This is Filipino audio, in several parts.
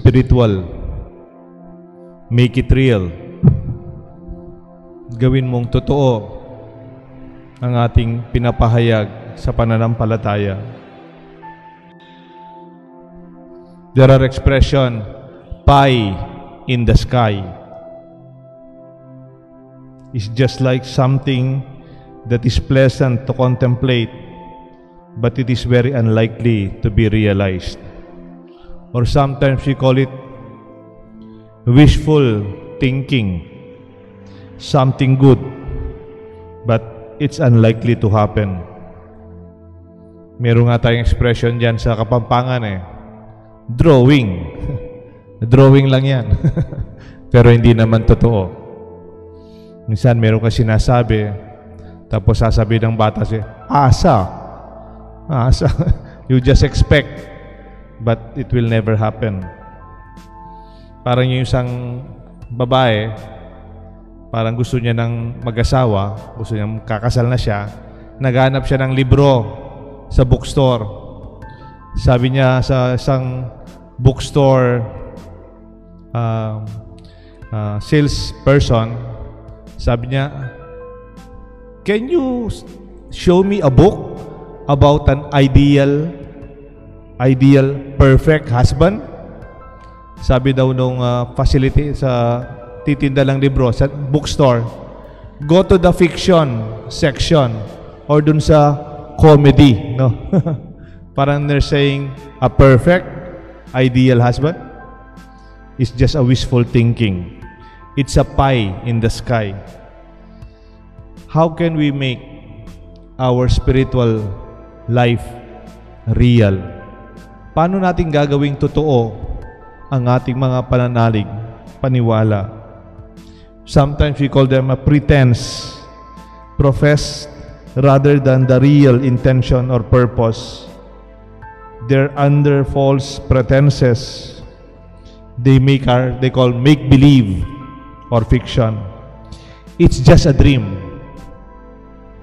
spiritual. Make it real. Gawin mong totoo ang ating pinapahayag sa pananampalataya. There are expression, pie in the sky. It's just like something that is pleasant to contemplate, but it is very unlikely to be realized. Or sometimes we call it wishful thinking. Something good, but it's unlikely to happen. Meron nga tayong expression dyan sa Kapampangan drawing. Drawing lang yan. Pero hindi naman totoo. Minsan meron ka sinasabi, tapos sasabi ng bata siya, asa. Asa. You just expect, but it will never happen. Parang yung isang babae, parang gusto niya ng mag-asawa, gusto niya kakasal na siya, naghanap siya ng libro sa bookstore. Sabi niya sa isang bookstore salesperson, sabi niya, "Can you show me a book about an ideal perfect husband?" Sabi daw nung facility sa titinda lang libro sa bookstore, "Go to the fiction section or dun sa comedy." No? Parang they're saying a perfect ideal husband is just a wishful thinking. It's a pie in the sky. How can we make our spiritual life real? Paano natin gagawing totoo ang ating mga pananalig, paniwala? Sometimes we call them a pretense, professed rather than the real intention or purpose. They're under false pretenses. They call make-believe or fiction. It's just a dream.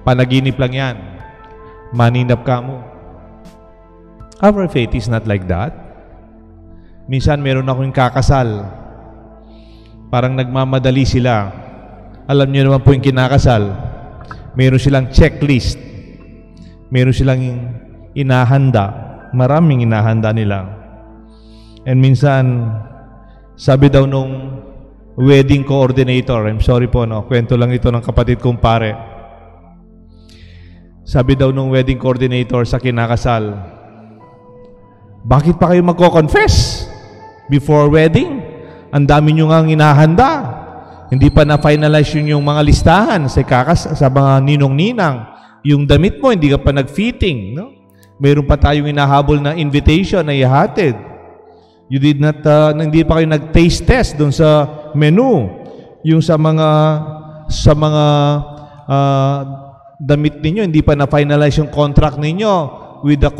Panaginip lang yan. Maninap ka mo. Our faith is not like that. Minsan meron akong kakasal. Parang nagmamadali sila. Alam niyo naman po yung kinakasal. Meron silang checklist. Meron silang inahanda. Maraming inahanda nila. And minsan, sabi daw nung wedding coordinator, I'm sorry po, no, kwento lang ito ng kapatid kong pare. Sabi daw nung wedding coordinator sa kinakasal, "Bakit pa kayo magko-confess before wedding? Ang dami nyo nga inahanda. Hindi pa na-finalize yung mga listahan sa mga ninong-ninang. Yung damit mo, hindi ka pa nag-fitting. No? Meron pa tayong inahabol na invitation na ihatid. You did not, hindi pa kayo nag-taste test dun sa menu. Yung sa mga damit ninyo, hindi pa na-finalize yung contract ninyo with the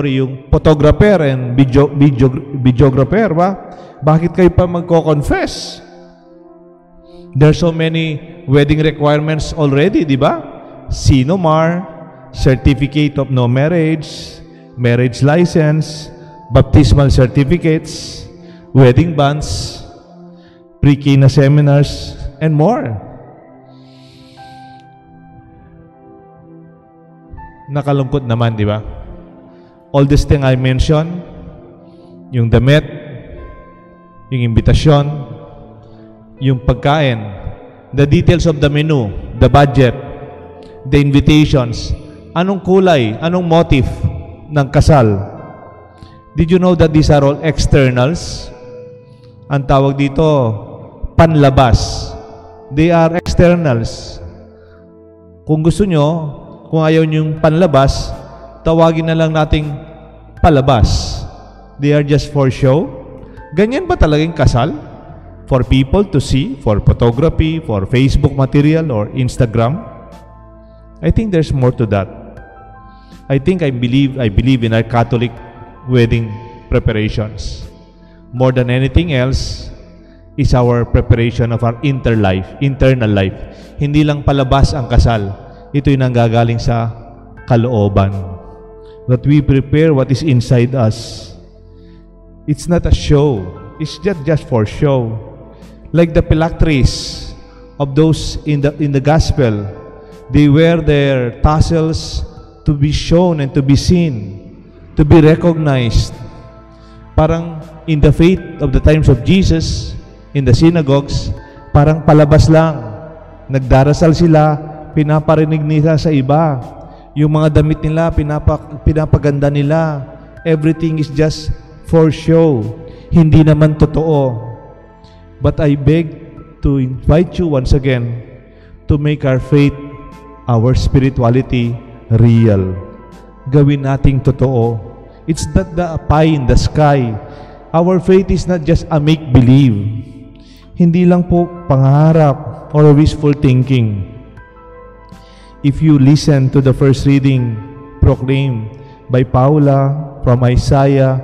yung photographer and videographer, ba? Bakit kayo pa magko-confess? There are so many wedding requirements already, di ba? Sinomar, certificate of no marriage, marriage license, baptismal certificates, wedding bands, pre-kina seminars, and more. Nakalungkot naman, di ba? All this thing I mentioned, yung damit, yung imbitasyon, yung pagkain, the details of the menu, the budget, the invitations, anong kulay, anong motif ng kasal. Did you know that these are all externals? Ang tawag dito, panlabas. They are externals. Kung gusto nyo, kung ayaw nyo yung panlabas, tawagin na lang nating palabas. They are just for show. Ganyan ba talagang kasal? For people to see, for photography, for Facebook material, or Instagram? I think there's more to that. I believe in our Catholic wedding preparations. More than anything else is our preparation of our internal life. Hindi lang palabas ang kasal. Ito'y nanggagaling sa kalooban. That we prepare what is inside us. It's not a show. It's just for show. Like the phylacteries of those in the gospel, they wear their tassels to be shown and to be seen, to be recognized. Parang in the faith of the times of Jesus, in the synagogues, parang palabas lang. Nagdarasal sila, pinaparinig nila sa iba. Yung mga damit nila, pinapaganda nila. Everything is just for show. Hindi naman totoo. But I beg to invite you once again to make our faith, our spirituality real. Gawin nating totoo. It's not the pie in the sky. Our faith is not just a make-believe. Hindi lang po pangarap or wishful thinking. If you listen to the first reading proclaimed by Paula from Isaiah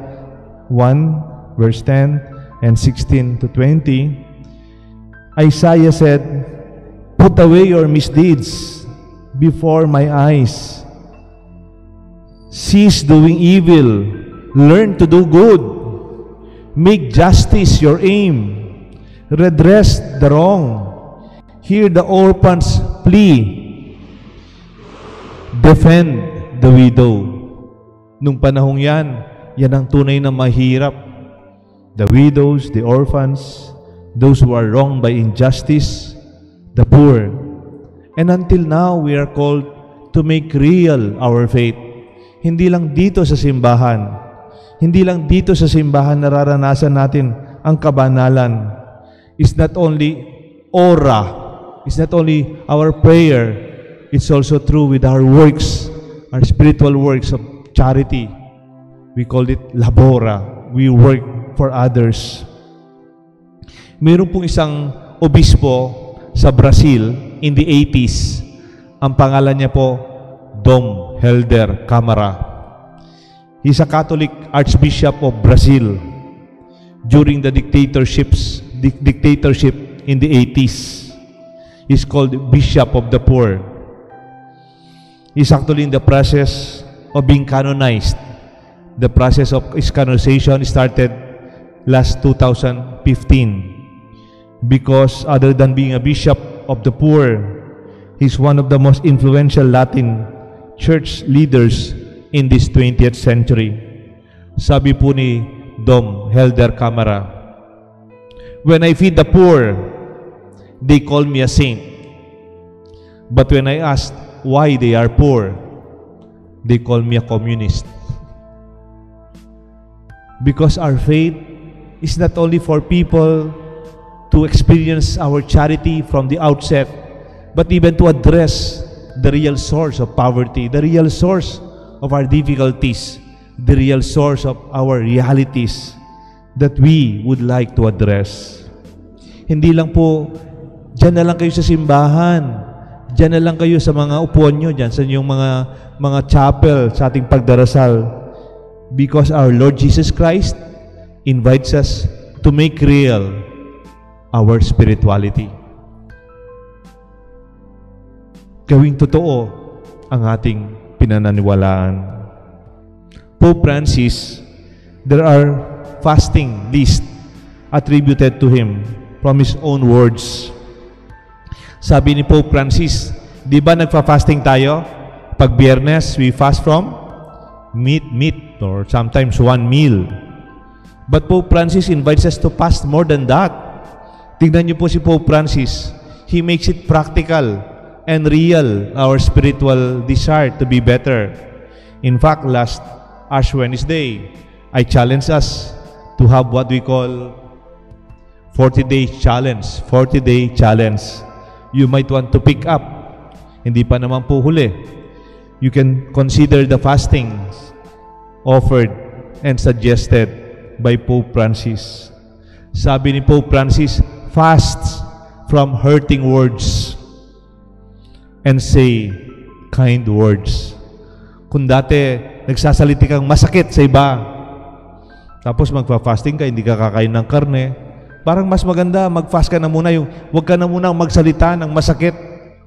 1 verse 10 and 16 to 20, Isaiah said, "Put away your misdeeds before my eyes. Cease doing evil. Learn to do good. Make justice your aim. Redress the wrong. Hear the orphan's plea. Defend the widow." Nung panahong yan ang tunay na mahirap. The widows, the orphans, those who are wronged by injustice, the poor. And until now, we are called to make real our faith. Hindi lang dito sa simbahan. Hindi lang dito sa simbahan nararanasan natin ang kabanalan. It's not only aura. It's not only our prayer. It's also true with our works, our spiritual works of charity. We call it labora. We work for others. Meron pong isang obispo sa Brazil in the 80s. Ang pangalan niya po, Dom Helder Câmara. He's a Catholic Archbishop of Brazil during the dictatorship in the 80s. He's called Bishop of the Poor. He's actually in the process of being canonized. The process of his canonization started last 2015 because other than being a bishop of the poor, he's one of the most influential Latin church leaders in this 20th century. Sabi po ni Dom Helder Câmara, "When I feed the poor, they call me a saint. But when I ask why they are poor, they call me a communist." Because our faith is not only for people to experience our charity from the outset, but even to address the real source of poverty, the real source of our difficulties, the real source of our realities that we would like to address. Hindi lang po, dyan na lang kayo sa simbahan, dyan na lang kayo sa mga upuan nyo, dyan sa inyong mga chapel, sa ating pagdarasal. Because our Lord Jesus Christ invites us to make real our spirituality. Gawing totoo ang ating pinananiwalaan. Pope Francis, there are fasting lists attributed to him from his own words. Sabi ni Pope Francis, di ba nagfa-fasting tayo? Pag Biyernes, we fast from meat, or sometimes one meal. But Pope Francis invites us to fast more than that. Tignan niyo po si Pope Francis. He makes it practical and real, our spiritual desire to be better. In fact, last Ash Wednesday, I challenge us to have what we call 40-day challenge. 40-day challenge. You might want to pick up. Hindi pa naman po huli. You can consider the fastings offered and suggested by Pope Francis. Sabi ni Pope Francis, fast from hurting words and say kind words. Kung dati nagsasalita kang masakit sa iba, tapos magpa-fasting ka, hindi ka kakain ng karne, parang mas maganda mag-fast ka na muna, huwag ka na muna magsalita ng masakit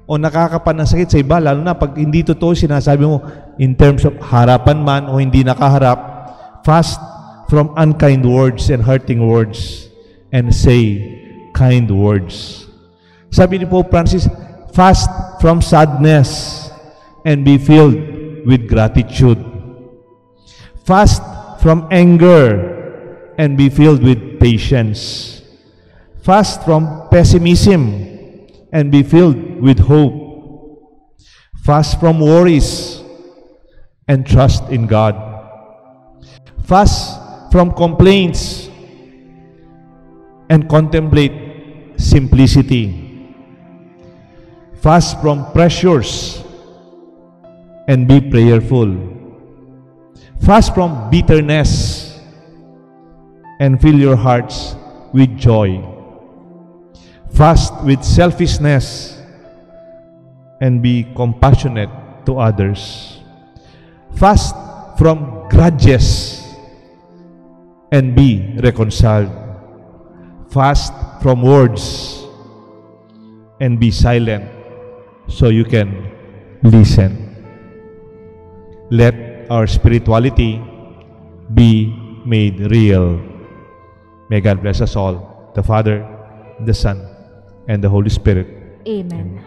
o nakakapanasakit sa iba, lalo na pag hindi totoo sinasabi mo in terms of harapan man o hindi nakaharap. Fast from unkind words and hurting words and say kind words. Sabi ni Pope Francis, fast from sadness and be filled with gratitude. Fast from anger and be filled with patience. Fast from pessimism and be filled with hope. Fast from worries and trust in God. Fast from complaints and contemplate simplicity. Fast from pressures and be prayerful. Fast from bitterness and fill your hearts with joy. Fast with selfishness and be compassionate to others. Fast from grudges and be reconciled. Fast from words and be silent so you can listen. Let our spirituality be made real. May God bless us all, the Father, the Son, and the Holy Spirit. Amen.